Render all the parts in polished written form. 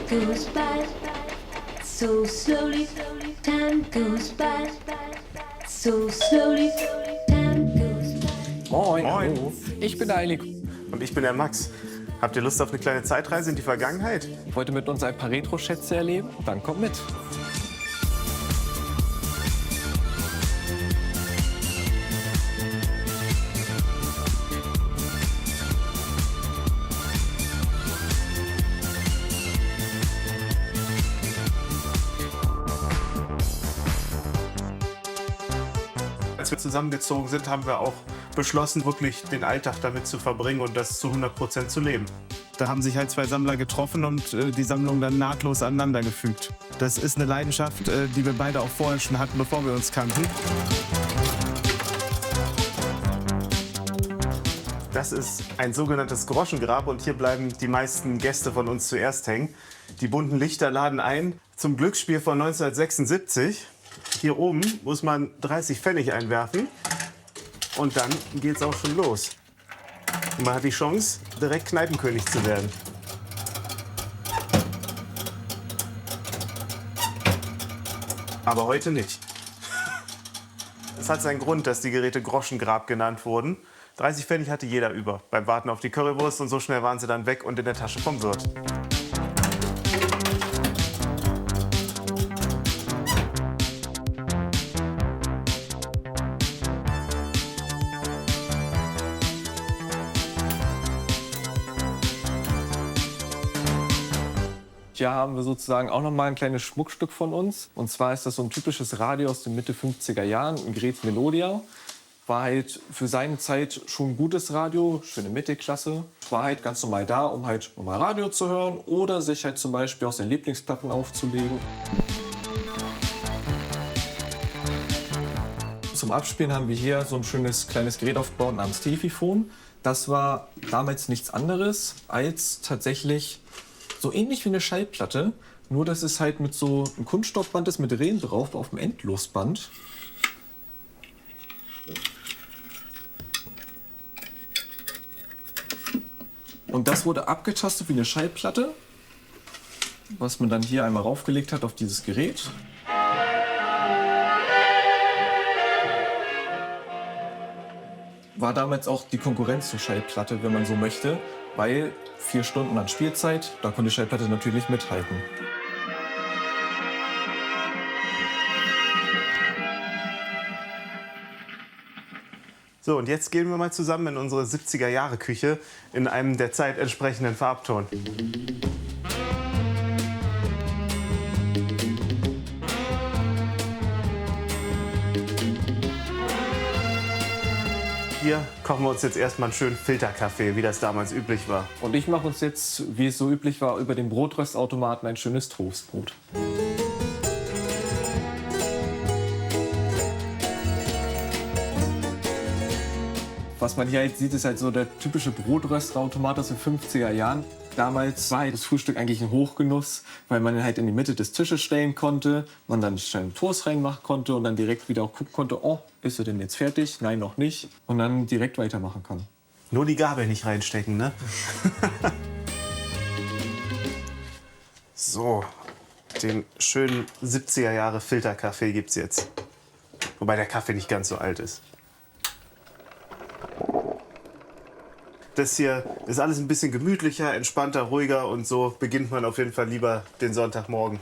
goes by so slowly. Time goes by so slowly. Time goes by. Moin. Moin. Hallo. Ich bin der Eilig. Und ich bin der Max. Habt ihr Lust auf eine kleine Zeitreise in die Vergangenheit? Wollt ihr mit uns ein paar Retro-Schätze erleben? Dann kommt mit. Als wir zusammengezogen sind, haben wir auch beschlossen, wirklich den Alltag damit zu verbringen und das zu 100% zu leben. Da haben sich halt zwei Sammler getroffen und die Sammlung dann nahtlos aneinandergefügt. Das ist eine Leidenschaft, die wir beide auch vorher schon hatten, bevor wir uns kannten. Das ist ein sogenanntes Groschengrab und hier bleiben die meisten Gäste von uns zuerst hängen. Die bunten Lichter laden ein zum Glücksspiel von 1976. Hier oben muss man 30 Pfennig einwerfen und dann geht's auch schon los. Und man hat die Chance, direkt Kneipenkönig zu werden. Aber heute nicht. Es hat seinen Grund, dass die Geräte Groschengrab genannt wurden. 30 Pfennig hatte jeder über beim Warten auf die Currywurst und so schnell waren sie dann weg und in der Tasche vom Wirt. Hier haben wir sozusagen auch noch mal ein kleines Schmuckstück von uns. Und zwar ist das so ein typisches Radio aus den Mitte 50er Jahren, ein Gerät Melodia. War halt für seine Zeit schon ein gutes Radio, schöne Mittelklasse. War halt ganz normal da, um halt normal Radio zu hören oder sich halt zum Beispiel aus den Lieblingsplatten aufzulegen. Zum Abspielen haben wir hier so ein schönes kleines Gerät aufgebaut namens Telefon. Das war damals nichts anderes als tatsächlich so ähnlich wie eine Schallplatte, nur dass es halt mit so einem Kunststoffband ist mit Rillen drauf auf dem Endlosband. Und das wurde abgetastet wie eine Schallplatte, was man dann hier einmal raufgelegt hat auf dieses Gerät. War damals auch die Konkurrenz zur Schallplatte, wenn man so möchte, weil 4 Stunden an Spielzeit, da konnte die Schallplatte natürlich mithalten. So, und jetzt gehen wir mal zusammen in unsere 70er-Jahre-Küche in einem der Zeit entsprechenden Farbton. Hier kochen wir uns jetzt erstmal einen schönen Filterkaffee, wie das damals üblich war. Und ich mache uns jetzt, wie es so üblich war, über den Brotröstautomaten ein schönes Toastbrot. Was man hier halt sieht, ist halt so der typische Brotröstautomat aus den 50er Jahren. Damals war halt das Frühstück eigentlich ein Hochgenuss, weil man ihn halt in die Mitte des Tisches stellen konnte, man dann schnell einen Toast reinmachen konnte und dann direkt wieder auch gucken konnte, oh, ist er denn jetzt fertig? Nein, noch nicht. Und dann direkt weitermachen kann. Nur die Gabel nicht reinstecken, ne? So, den schönen 70er-Jahre-Filterkaffee gibt's jetzt. Wobei der Kaffee nicht ganz so alt ist. Das hier ist alles ein bisschen gemütlicher, entspannter, ruhiger und so beginnt man auf jeden Fall lieber den Sonntagmorgen.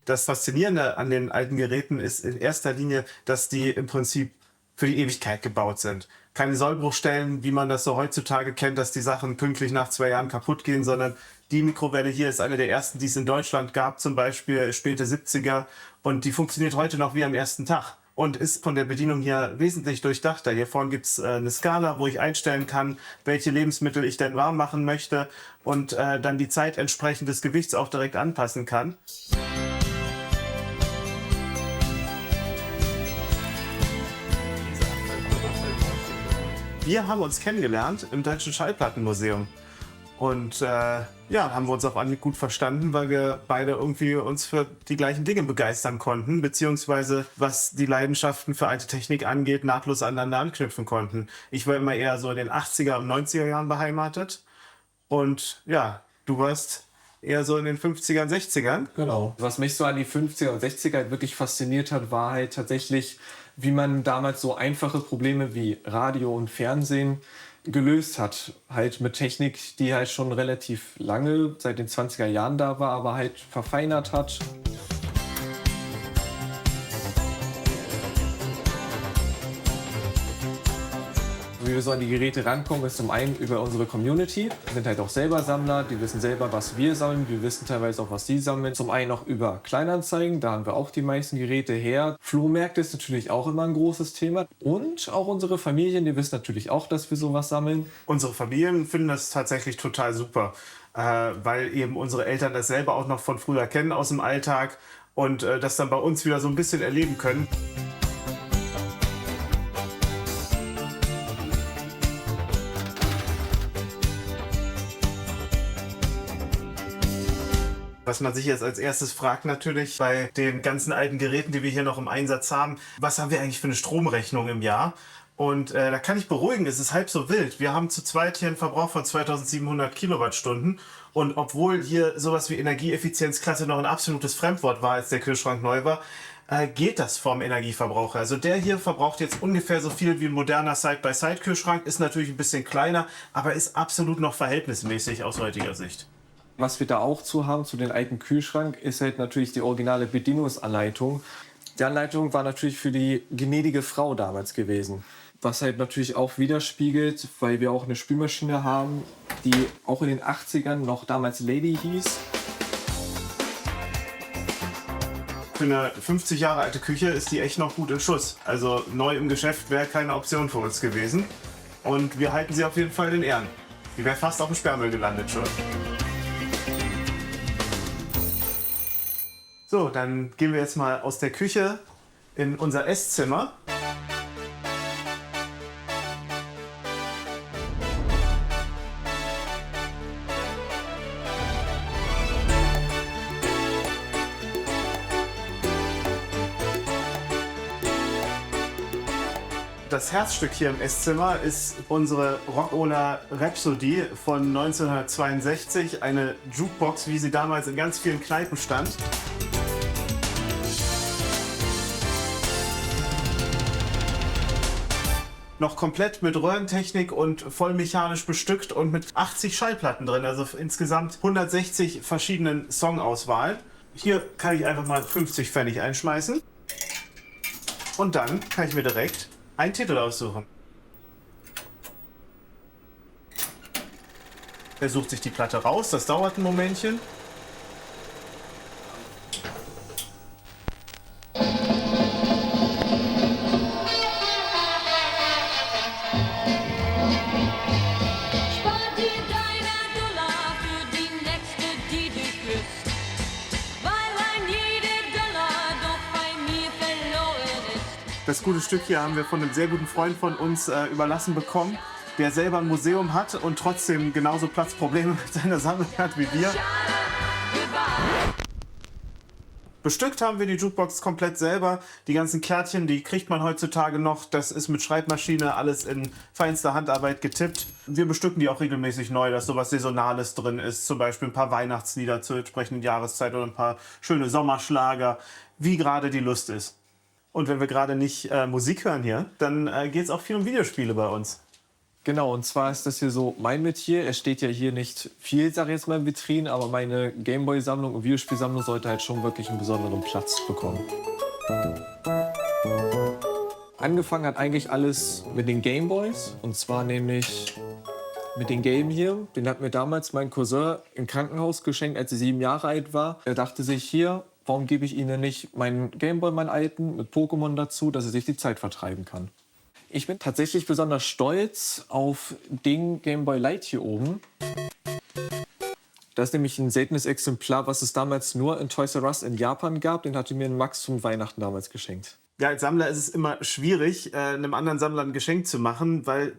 Das Faszinierende an den alten Geräten ist in erster Linie, dass die im Prinzip für die Ewigkeit gebaut sind. Keine Sollbruchstellen, wie man das so heutzutage kennt, dass die Sachen pünktlich nach 2 Jahren kaputt gehen, sondern die Mikrowelle hier ist eine der ersten, die es in Deutschland gab, zum Beispiel späte 70er. Und die funktioniert heute noch wie am ersten Tag. Und ist von der Bedienung hier wesentlich durchdachter. Hier vorne gibt es eine Skala, wo ich einstellen kann, welche Lebensmittel ich denn warm machen möchte und dann die Zeit entsprechend des Gewichts auch direkt anpassen kann. Wir haben uns kennengelernt im Deutschen Schallplattenmuseum. Und ja, haben wir uns auf Anhieb gut verstanden, weil wir beide irgendwie uns für die gleichen Dinge begeistern konnten, beziehungsweise was die Leidenschaften für alte Technik angeht, nahtlos aneinander anknüpfen konnten. Ich war immer eher so in den 80er und 90er Jahren beheimatet Und ja, du warst eher so in den 50ern, 60ern. Genau. Was mich so an die 50er und 60er halt wirklich fasziniert hat, war halt tatsächlich, wie man damals so einfache Probleme wie Radio und Fernsehen gelöst hat. Halt mit Technik, die halt schon relativ lange, seit den 20er Jahren da war, aber halt verfeinert hat. Wie wir so an die Geräte rankommen, ist zum einen über unsere Community. Wir sind halt auch selber Sammler, die wissen selber, was wir sammeln. Wir wissen teilweise auch, was die sammeln. Zum einen auch über Kleinanzeigen, da haben wir auch die meisten Geräte her. Flohmärkte ist natürlich auch immer ein großes Thema. Und auch unsere Familien, die wissen natürlich auch, dass wir sowas sammeln. Unsere Familien finden das tatsächlich total super, weil eben unsere Eltern das selber auch noch von früher kennen aus dem Alltag und das dann bei uns wieder so ein bisschen erleben können. Was man sich jetzt als erstes fragt natürlich bei den ganzen alten Geräten, die wir hier noch im Einsatz haben, was haben wir eigentlich für eine Stromrechnung im Jahr? Und da kann ich beruhigen, es ist halb so wild. Wir haben zu zweit hier einen Verbrauch von 2700 Kilowattstunden. Und obwohl hier sowas wie Energieeffizienzklasse noch ein absolutes Fremdwort war, als der Kühlschrank neu war, geht das vom Energieverbraucher. Also der hier verbraucht jetzt ungefähr so viel wie ein moderner Side-by-Side-Kühlschrank, ist natürlich ein bisschen kleiner, aber ist absolut noch verhältnismäßig aus heutiger Sicht. Was wir da auch zu haben, zu den alten Kühlschrank, ist halt natürlich die originale Bedienungsanleitung. Die Anleitung war natürlich für die gnädige Frau damals gewesen. Was halt natürlich auch widerspiegelt, weil wir auch eine Spülmaschine haben, die auch in den 80ern noch damals Lady hieß. Für eine 50 Jahre alte Küche ist die echt noch gut in Schuss. Also neu im Geschäft wäre keine Option für uns gewesen. Und wir halten sie auf jeden Fall in Ehren. Die wäre fast auf dem Sperrmüll gelandet schon. So, dann gehen wir jetzt mal aus der Küche in unser Esszimmer. Das Herzstück hier im Esszimmer ist unsere Rockola Rhapsody von 1962, eine Jukebox, wie sie damals in ganz vielen Kneipen stand. Noch komplett mit Röhrentechnik und voll mechanisch bestückt und mit 80 Schallplatten drin, also insgesamt 160 verschiedenen Songauswahl. Hier kann ich einfach mal 50 Pfennig einschmeißen und dann kann ich mir direkt einen Titel aussuchen. Er sucht sich die Platte raus, das dauert ein Momentchen. Das gute Stück hier haben wir von einem sehr guten Freund von uns überlassen bekommen, der selber ein Museum hat und trotzdem genauso Platzprobleme mit seiner Sammlung hat wie wir. Bestückt haben wir die Jukebox komplett selber. Die ganzen Kärtchen, die kriegt man heutzutage noch. Das ist mit Schreibmaschine alles in feinster Handarbeit getippt. Wir bestücken die auch regelmäßig neu, dass sowas Saisonales drin ist. Zum Beispiel ein paar Weihnachtslieder zur entsprechenden Jahreszeit oder ein paar schöne Sommerschlager, wie gerade die Lust ist. Und wenn wir gerade nicht Musik hören hier, dann geht es auch viel um Videospiele bei uns. Genau, und zwar ist das hier so mein Metier. Es steht ja hier nicht viel, sag ich jetzt mal, in Vitrinen, aber meine Gameboy-Sammlung und Videospielsammlung sollte halt schon wirklich einen besonderen Platz bekommen. Angefangen hat eigentlich alles mit den Gameboys, und zwar nämlich mit den Game hier. Den hat mir damals mein Cousin im Krankenhaus geschenkt, als er 7 Jahre alt war. Er dachte sich, hier, warum gebe ich Ihnen nicht meinen Gameboy, meinen alten, mit Pokémon dazu, dass er sich die Zeit vertreiben kann. Ich bin tatsächlich besonders stolz auf den Gameboy Light hier oben. Das ist nämlich ein seltenes Exemplar, was es damals nur in Toys R Us in Japan gab. Den hatte mir ein Max zum Weihnachten damals geschenkt. Ja, als Sammler ist es immer schwierig, einem anderen Sammler ein Geschenk zu machen, weil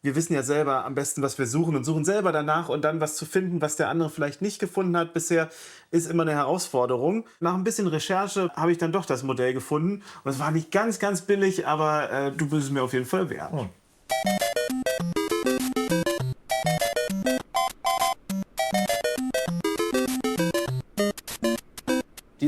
wir wissen ja selber am besten, was wir suchen und suchen selber danach, und dann was zu finden, was der andere vielleicht nicht gefunden hat bisher, ist immer eine Herausforderung. Nach ein bisschen Recherche habe ich dann doch das Modell gefunden, und es war nicht ganz, ganz billig, aber du bist es mir auf jeden Fall wert.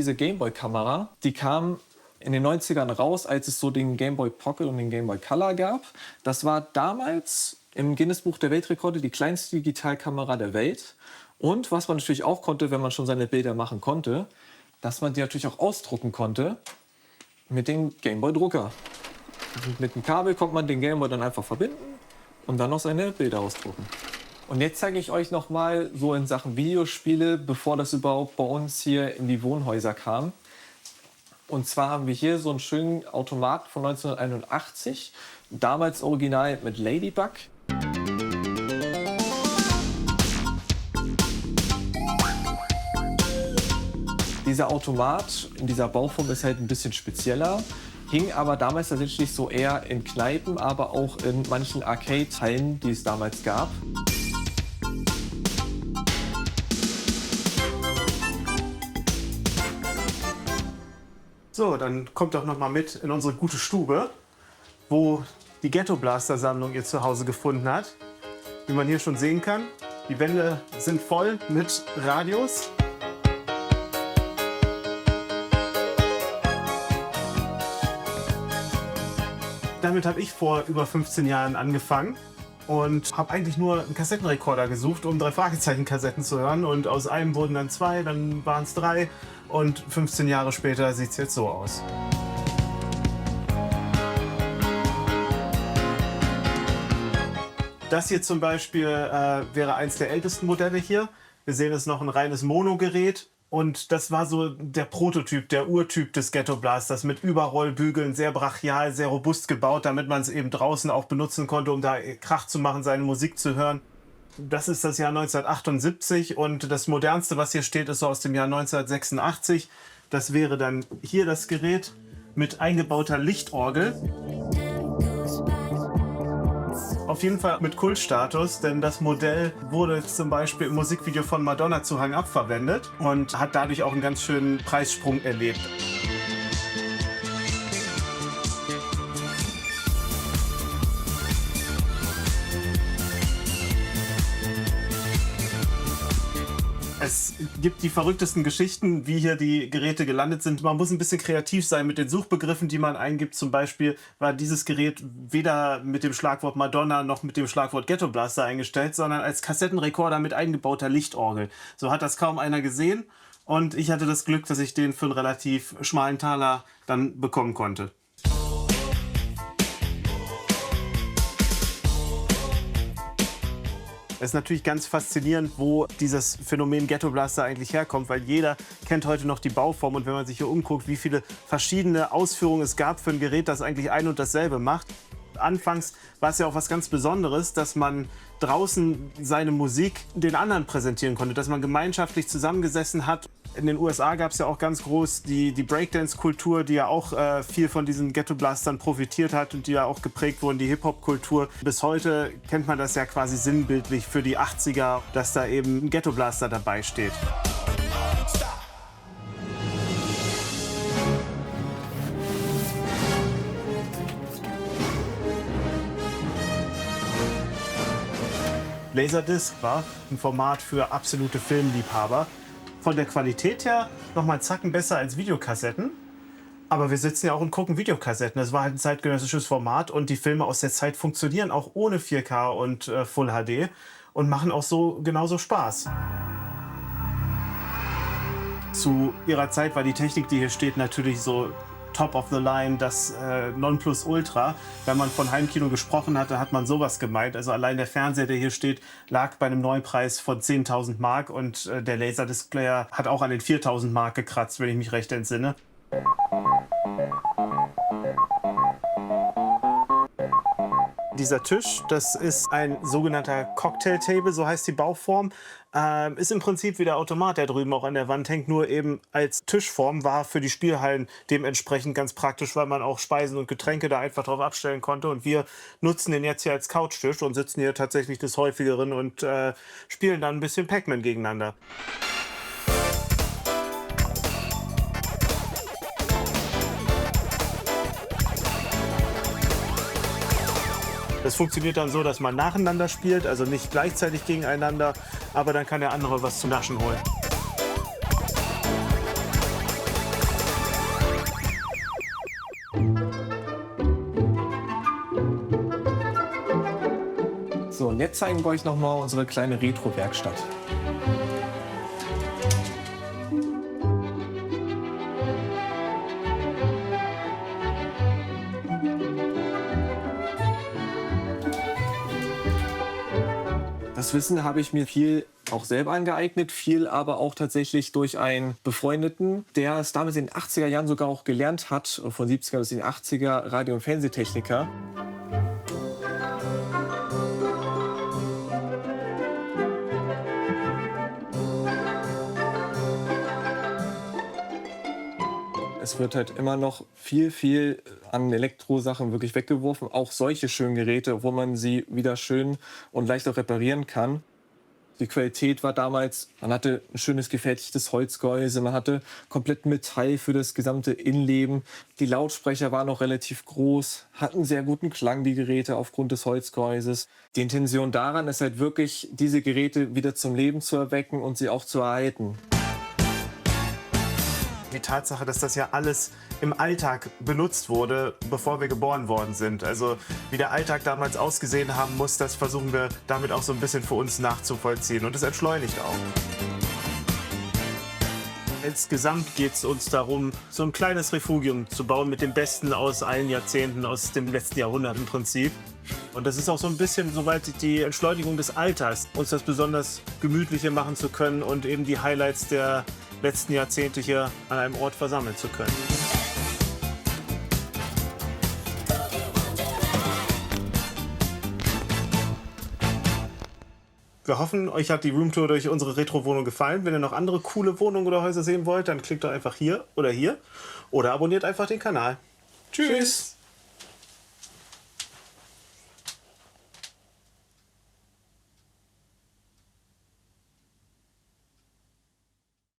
diese Gameboy-Kamera, die kam in den 90ern raus, als es so den Game Boy Pocket und den Game Boy Color gab. Das war damals im Guinness-Buch der Weltrekorde die kleinste Digitalkamera der Welt. Und was man natürlich auch konnte, wenn man schon seine Bilder machen konnte, dass man die natürlich auch ausdrucken konnte mit dem Game Boy Drucker. Und mit dem Kabel konnte man den Game Boy dann einfach verbinden und dann noch seine Bilder ausdrucken. Und jetzt zeige ich euch noch mal so in Sachen Videospiele, bevor das überhaupt bei uns hier in die Wohnhäuser kam. Und zwar haben wir hier so einen schönen Automat von 1981, damals original mit Ladybug. Dieser Automat in dieser Bauform ist halt ein bisschen spezieller, hing aber damals tatsächlich so eher in Kneipen, aber auch in manchen Arcade-Hallen, die es damals gab. So, dann kommt doch noch mal mit in unsere gute Stube, wo die Ghetto Blaster Sammlung ihr Zuhause gefunden hat. Wie man hier schon sehen kann, die Wände sind voll mit Radios. Damit habe ich vor über 15 Jahren angefangen und habe eigentlich nur einen Kassettenrekorder gesucht, um 3-Fragezeichen-Kassetten zu hören. Und aus einem wurden dann 2, dann waren es 3 und 15 Jahre später sieht es jetzt so aus. Das hier zum Beispiel wäre eins der ältesten Modelle hier. Wir sehen, es ist noch ein reines Monogerät. Und das war so der Prototyp, der Urtyp des Ghetto Blasters mit Überrollbügeln, sehr brachial, sehr robust gebaut, damit man es eben draußen auch benutzen konnte, um da Krach zu machen, seine Musik zu hören. Das ist das Jahr 1978 und das modernste, was hier steht, ist so aus dem Jahr 1986. Das wäre dann hier das Gerät mit eingebauter Lichtorgel. Auf jeden Fall mit Kultstatus, denn das Modell wurde zum Beispiel im Musikvideo von Madonna zu Hang Up verwendet und hat dadurch auch einen ganz schönen Preissprung erlebt. Es gibt die verrücktesten Geschichten, wie hier die Geräte gelandet sind. Man muss ein bisschen kreativ sein mit den Suchbegriffen, die man eingibt. Zum Beispiel war dieses Gerät weder mit dem Schlagwort Madonna noch mit dem Schlagwort Ghetto Blaster eingestellt, sondern als Kassettenrekorder mit eingebauter Lichtorgel. So hat das kaum einer gesehen und ich hatte das Glück, dass ich den für einen relativ schmalen Taler dann bekommen konnte. Es ist natürlich ganz faszinierend, wo dieses Phänomen Ghetto Blaster eigentlich herkommt, weil jeder kennt heute noch die Bauform und wenn man sich hier umguckt, wie viele verschiedene Ausführungen es gab für ein Gerät, das eigentlich ein und dasselbe macht. Anfangs war es ja auch was ganz Besonderes, dass man draußen seine Musik den anderen präsentieren konnte, dass man gemeinschaftlich zusammengesessen hat. In den USA gab es ja auch ganz groß die Breakdance-Kultur, die ja auch viel von diesen Ghetto-Blastern profitiert hat und die ja auch geprägt wurden, die Hip-Hop-Kultur. Bis heute kennt man das ja quasi sinnbildlich für die 80er, dass da eben ein Ghetto-Blaster dabei steht. Laserdisc war ein Format für absolute Filmliebhaber. Von der Qualität her noch mal einen Zacken besser als Videokassetten. Aber wir sitzen ja auch und gucken Videokassetten. Das war halt ein zeitgenössisches Format und die Filme aus der Zeit funktionieren auch ohne 4K und Full HD und machen auch so genauso Spaß. Zu ihrer Zeit war die Technik, die hier steht, natürlich so Top of the Line, das Nonplusultra. Wenn man von Heimkino gesprochen hatte, hat man sowas gemeint. Also allein der Fernseher, der hier steht, lag bei einem Neupreis von 10.000 Mark und der Laserdisc-Player hat auch an den 4.000 Mark gekratzt, wenn ich mich recht entsinne. Dieser Tisch, das ist ein sogenannter Cocktail-Table, so heißt die Bauform. Ist im Prinzip wie der Automat, der drüben auch an der Wand hängt, nur eben als Tischform, war für die Spielhallen dementsprechend ganz praktisch, weil man auch Speisen und Getränke da einfach drauf abstellen konnte. Und wir nutzen den jetzt hier als Couchtisch und sitzen hier tatsächlich des Häufigeren und spielen dann ein bisschen Pac-Man gegeneinander. Das funktioniert dann so, dass man nacheinander spielt, also nicht gleichzeitig gegeneinander, aber dann kann der andere was zum Naschen holen. jetzt zeigen wir euch nochmal unsere kleine Retro-Werkstatt. Das Wissen habe ich mir viel auch selber angeeignet, viel aber auch tatsächlich durch einen Befreundeten, der es damals in den 80er Jahren sogar auch gelernt hat, von 70er bis in die 80er, Radio- und Fernsehtechniker. Es wird halt immer noch viel an Elektrosachen wirklich weggeworfen. Auch solche schönen Geräte, wo man sie wieder schön und leicht auch reparieren kann. Die Qualität war damals, man hatte ein schönes gefertigtes Holzgehäuse, man hatte komplett Metall für das gesamte Innenleben. Die Lautsprecher waren auch relativ groß, hatten sehr guten Klang, die Geräte, aufgrund des Holzgehäuses. Die Intention daran ist halt wirklich, diese Geräte wieder zum Leben zu erwecken und sie auch zu erhalten. Die Tatsache, dass das ja alles im Alltag benutzt wurde, bevor wir geboren worden sind. Also wie der Alltag damals ausgesehen haben muss, das versuchen wir damit auch so ein bisschen für uns nachzuvollziehen. Und es entschleunigt auch. Insgesamt geht es uns darum, so ein kleines Refugium zu bauen mit dem Besten aus allen Jahrzehnten, aus dem letzten Jahrhundert im Prinzip. Und das ist auch so ein bisschen soweit die Entschleunigung des Alltags, uns das besonders gemütlicher machen zu können und eben die Highlights der letzten Jahrzehnte hier an einem Ort versammeln zu können. Wir hoffen, euch hat die Roomtour durch unsere Retro-Wohnung gefallen. Wenn ihr noch andere coole Wohnungen oder Häuser sehen wollt, dann klickt doch einfach hier oder abonniert einfach den Kanal. Tschüss!